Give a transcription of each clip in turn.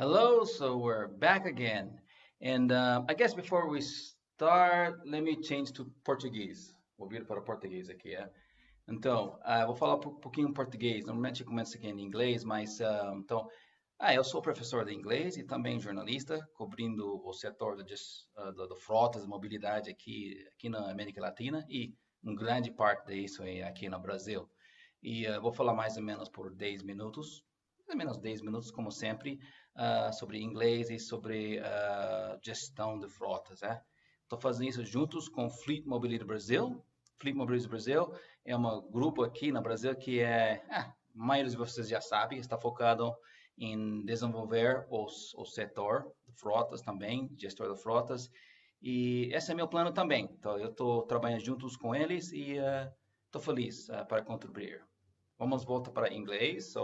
Hello, so we're back again. And I guess before we start, let me change to Portuguese. Vou vir para o português aqui, é? Então, vou falar um pouquinho em português. Normalmente eu começo aqui em inglês, mas eu sou professor de inglês e também jornalista, cobrindo o setor do frotas e mobilidade aqui na América Latina e uma grande parte disso é aqui no Brasil. E vou falar mais ou menos por 10 minutos, mais ou menos 10 minutos, como sempre, sobre inglês e sobre gestão de frotas. Estou fazendo isso juntos com Fleet Mobility Brasil. Fleet Mobility Brasil é um grupo aqui no Brasil que a maioria de vocês já sabe, está focado em desenvolver o setor de frotas também, gestor de frotas. E esse é meu plano também. Então, eu estou trabalhando juntos com eles e estou feliz para contribuir. Vamos voltar para inglês.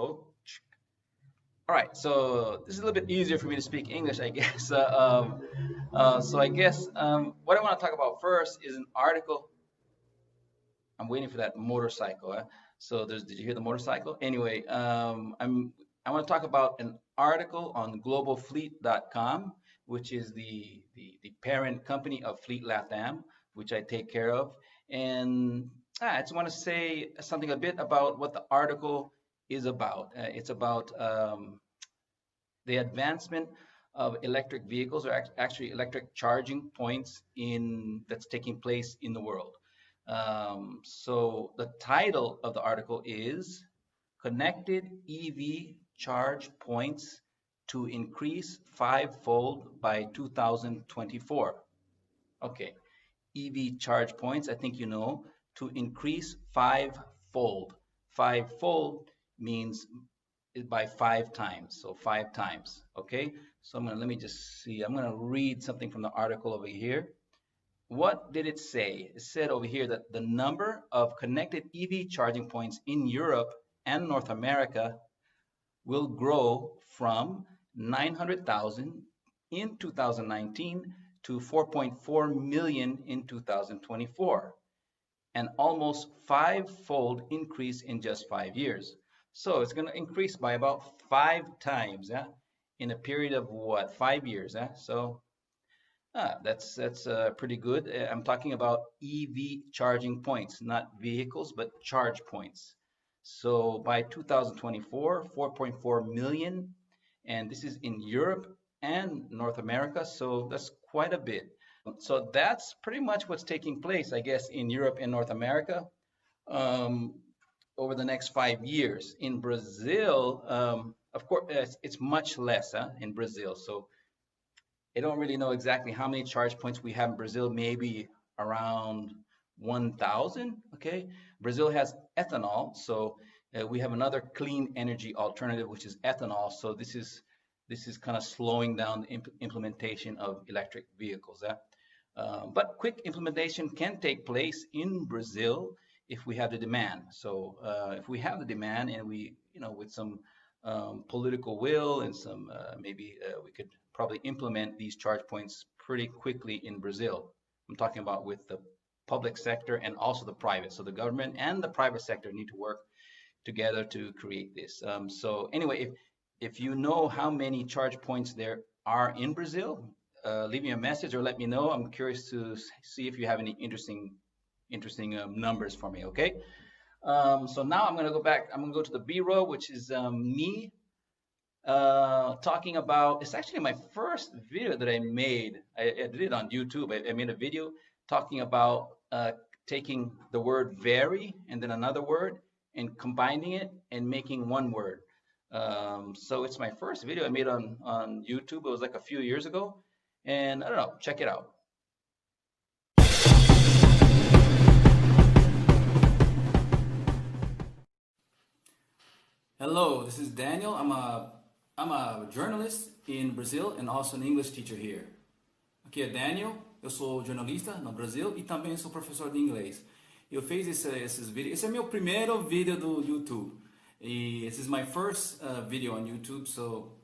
All right, so this is a little bit easier for me to speak English, I guess. So I guess what I want to talk about first is an article. I'm waiting for that motorcycle. So did you hear the motorcycle? Anyway, I want to talk about an article on globalfleet.com, which is the parent company of Fleet Latam, which I take care of. And I just want to say something a bit about what the article is about. It's about the advancement of electric vehicles, or actually electric charging points that's taking place in the world. So the title of the article is Connected EV Charge Points to Increase Fivefold by 2024. Okay, EV charge points, I think you know, to increase fivefold. Fivefold means by 5 times, so 5 times, okay? So let me just see, I'm gonna read something from the article over here. What did it say? It said over here that the number of connected EV charging points in Europe and North America will grow from 900,000 in 2019 to 4.4 million in 2024, an almost fivefold increase in just 5 years. So it's going to increase by about 5 times in a period of what, 5 years. So that's pretty good. I'm talking about EV charging points, not vehicles, but charge points. So by 2024, 4.4 million, and this is in Europe and North America, so that's quite a bit. So that's pretty much what's taking place, I guess, in Europe and North America over the next 5 years. In Brazil, of course, it's much less in Brazil. So I don't really know exactly how many charge points we have in Brazil, maybe around 1,000, okay? Brazil has ethanol, so we have another clean energy alternative, which is ethanol. So this is kind of slowing down the implementation of electric vehicles. But quick implementation can take place in Brazil if we have the demand. So if we have the demand and we, with some political will and some maybe we could probably implement these charge points pretty quickly in Brazil. I'm talking about with the public sector and also the private. So the government and the private sector need to work together to create this. So anyway, if you know how many charge points there are in Brazil, leave me a message or let me know. I'm curious to see if you have any interesting numbers for me, okay? So now I'm gonna go back, I'm gonna go to the B-roll, which is me talking about, it's actually my first video that I made. I did it on YouTube. I made a video talking about taking the word very and then another word and combining it and making one word. So it's my first video I made on YouTube. It was like a few years ago. And I don't know, check it out. Hello, this is Daniel. I'm a journalist in Brazil and also an English teacher here. Aqui é Daniel, eu sou jornalista no Brasil e também sou professor de inglês. Eu fiz esses vídeos, esse é meu primeiro vídeo do YouTube. This is my first video on YouTube, so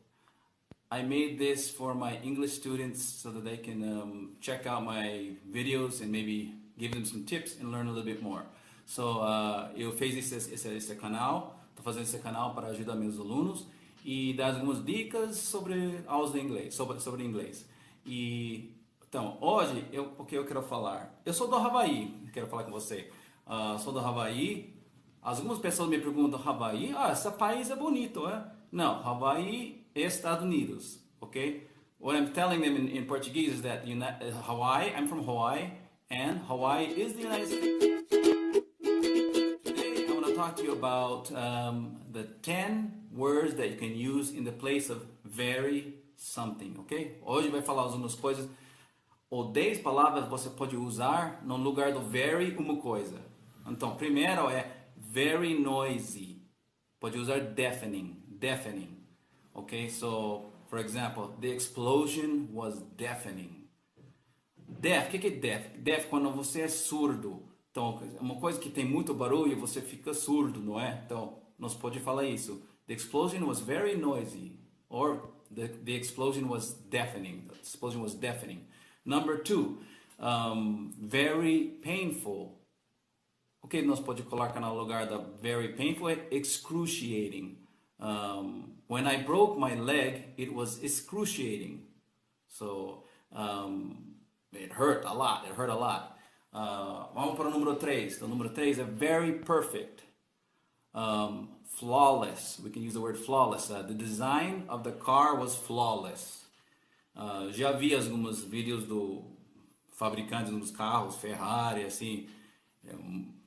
I made this for my English students so that they can check out my videos and maybe give them some tips and learn a little bit more. So eu fiz esse canal, estou fazendo esse canal para ajudar meus alunos e dar algumas dicas sobre aulas de inglês, sobre inglês. E então, hoje, o que eu quero falar? Eu sou do Havaí, quero falar com você. Sou do Havaí. Algumas pessoas me perguntam, Havaí? Esse país é bonito, é? Não, Havaí é Estados Unidos, ok? What I'm telling them in Portuguese is that Hawaii, I'm from Hawaii, and Hawaii is the United States. Today, I want to talk to you about the 10 words that you can use in the place of very something, ok? Hoje vai falar algumas coisas, ou 10 palavras você pode usar no lugar do very uma coisa. Então, primeiro é very noisy. Pode usar deafening, deafening. Okay, so for example, the explosion was deafening. Deaf, o que é deaf? Deaf quando você é surdo. Então, uma coisa que tem muito barulho, você fica surdo, não é? Então, nós pode falar isso. The explosion was very noisy. Or the explosion was deafening. The explosion was deafening. Number 2, very painful. O que nós pode colocar no lugar da very painful é excruciating. When I broke my leg, it was excruciating. So, it hurt a lot. It hurt a lot. Vamos para o número 3. O número 3 é very perfect. Flawless. We can use the word flawless. The design of the car was flawless. Já vi alguns vídeos do fabricantes dos carros, Ferrari, assim,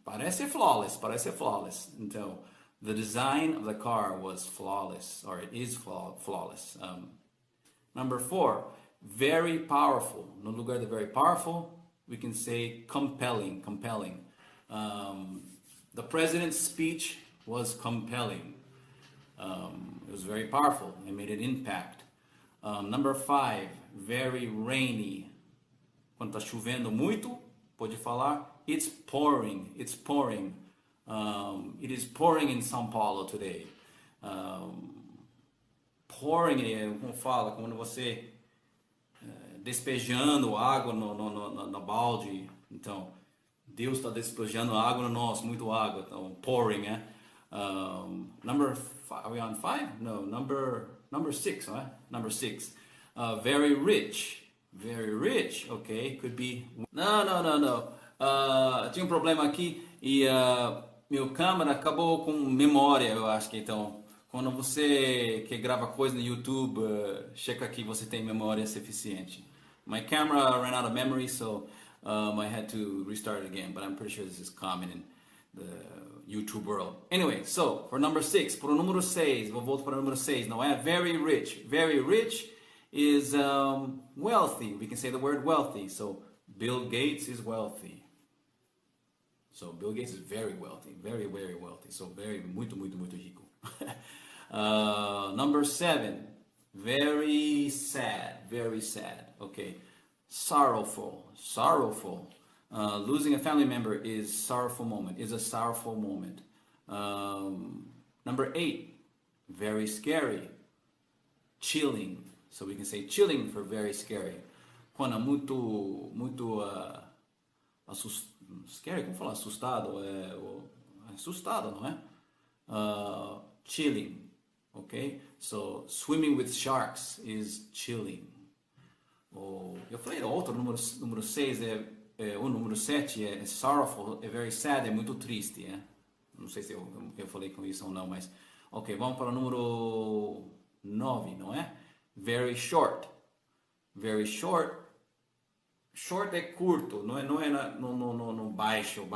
parece flawless, parece flawless. Então, the design of the car was flawless, or it is flawless. Number 4, very powerful. No lugar de very powerful, we can say compelling, compelling. The president's speech was compelling. It was very powerful. It made an impact. Number 5, very rainy. Quando está chovendo muito, pode falar, it's pouring, it's pouring. It is pouring in São Paulo today. Pouring, como fala, quando você despejando água no balde. Então, Deus está despejando água no nosso, muito água. Então, pouring, é? Number 5, are we on 5? No, number 6, right? Number 6. Very rich. Very rich, okay, could be... No. Tinha um problema aqui e meu câmera acabou com memória, eu acho que então... Quando você que grava coisa no YouTube, checa que você tem memória suficiente. My camera ran out of memory, so I had to restart it again, but I'm pretty sure this is common in the YouTube world. Anyway, so, for number 6, para o número 6, vou voltar para o número 6, não é? Very rich. Very rich is wealthy. We can say the word wealthy. So, Bill Gates is wealthy. So, Bill Gates is very wealthy. Very, very wealthy. So, muito rico. Number 7, very sad. Very sad. Okay. Sorrowful. Losing a family member is a sorrowful moment. Number 8, very scary. Chilling. So we can say chilling for very scary. Quando é muito scary, como falar assustado? Assustado, não é? Chilling. Okay? So swimming with sharks is chilling. Eu falei outro, número 6 o número 7 é sorrowful, é very sad, é muito triste, é? Não sei se eu falei com isso ou não, mas... Ok, vamos para o número 9, não é? Very short. Very short. Short é curto, não é no baixo.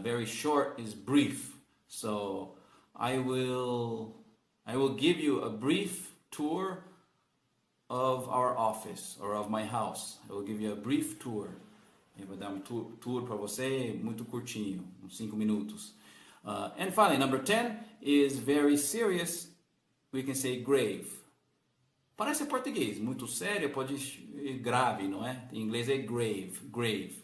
Very short is brief. So, I will give you a brief tour of our office, or of my house. I will give you a brief tour. Eu vou dar um tour para você, muito curtinho, uns 5 minutos. And finally, number 10 is very serious. We can say grave. Parece português, muito sério, pode ir grave, não é? Em inglês é grave.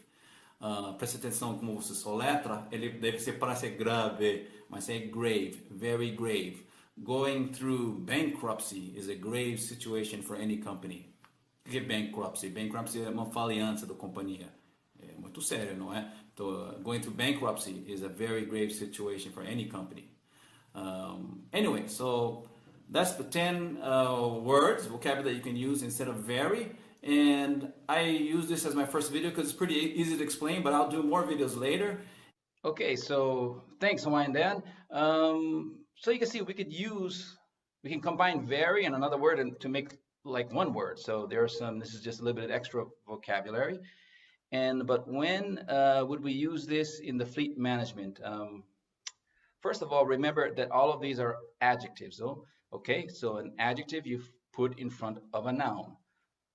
Preste atenção como você soletra, ele deve ser parece grave, mas é grave, very grave. Going through bankruptcy is a grave situation for any company. O que é bankruptcy? Bankruptcy é uma falência da companhia. É muito sério, não é? So, going through bankruptcy is a very grave situation for any company. Anyway, so That's the 10 words, vocabulary that you can use instead of very. And I use this as my first video because it's pretty easy to explain, but I'll do more videos later. Okay, so thanks, Hawaiian Dan. So you can see we can combine very and another word to make like one word. So there are some, this is just a little bit of extra vocabulary. But when would we use this in the fleet management? First of all, remember that all of these are adjectives. Okay, so an adjective you put in front of a noun.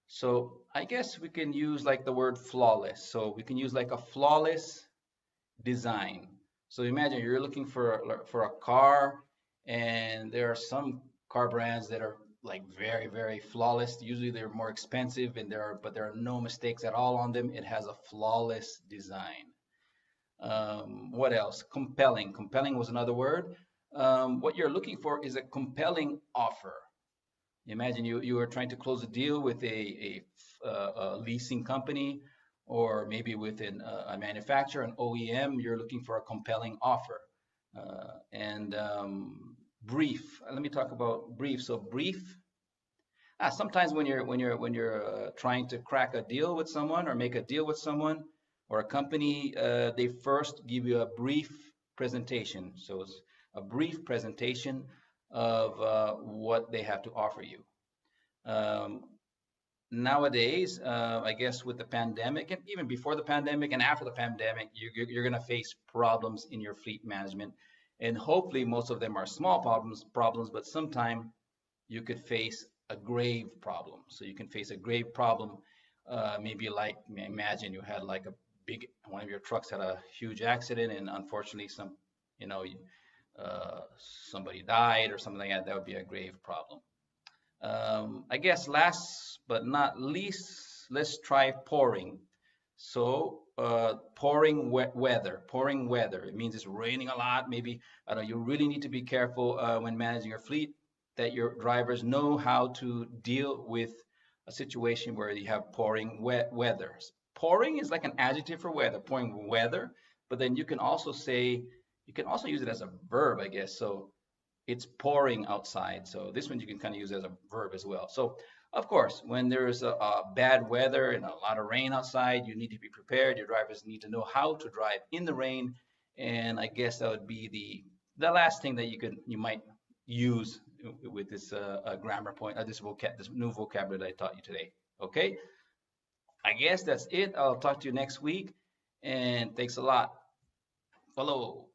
So I guess we can use like the word flawless. So we can use like a flawless design. So imagine you're looking for a car, and there are some car brands that are like very flawless. Usually they're more expensive, and there are no mistakes at all on them. It has a flawless design. What else? Compelling. Compelling was another word. What you're looking for is a compelling offer. Imagine you are trying to close a deal with a leasing company, or maybe with a manufacturer, an OEM. You're looking for a compelling offer. And brief. Let me talk about brief. So brief. Sometimes when you're trying to crack a deal with someone or make a deal with someone or a company, they first give you a brief presentation. So it's a brief presentation of what they have to offer you. Um, Nowadays, I guess with the pandemic, and even before the pandemic and after the pandemic, you're going to face problems in your fleet management, and hopefully most of them are small problems, but sometime you could face a grave problem. So you can face a grave problem, maybe like imagine you had like a big one of your trucks had a huge accident, and unfortunately you know uh, somebody died or something like that. That would be a grave problem. I guess last but not least, let's try pouring. So pouring weather. It means it's raining a lot. Maybe, I don't know, you really need to be careful when managing your fleet, that your drivers know how to deal with a situation where you have pouring weather. Pouring is like an adjective for weather, pouring weather, but then you can also use it as a verb, I guess. So it's pouring outside. So this one you can kind of use as a verb as well. So of course, when there's a bad weather and a lot of rain outside, you need to be prepared. Your drivers need to know how to drive in the rain. And I guess that would be the last thing that you might use with this grammar point, this new vocabulary that I taught you today. Okay, I guess that's it. I'll talk to you next week, and thanks a lot. Follow.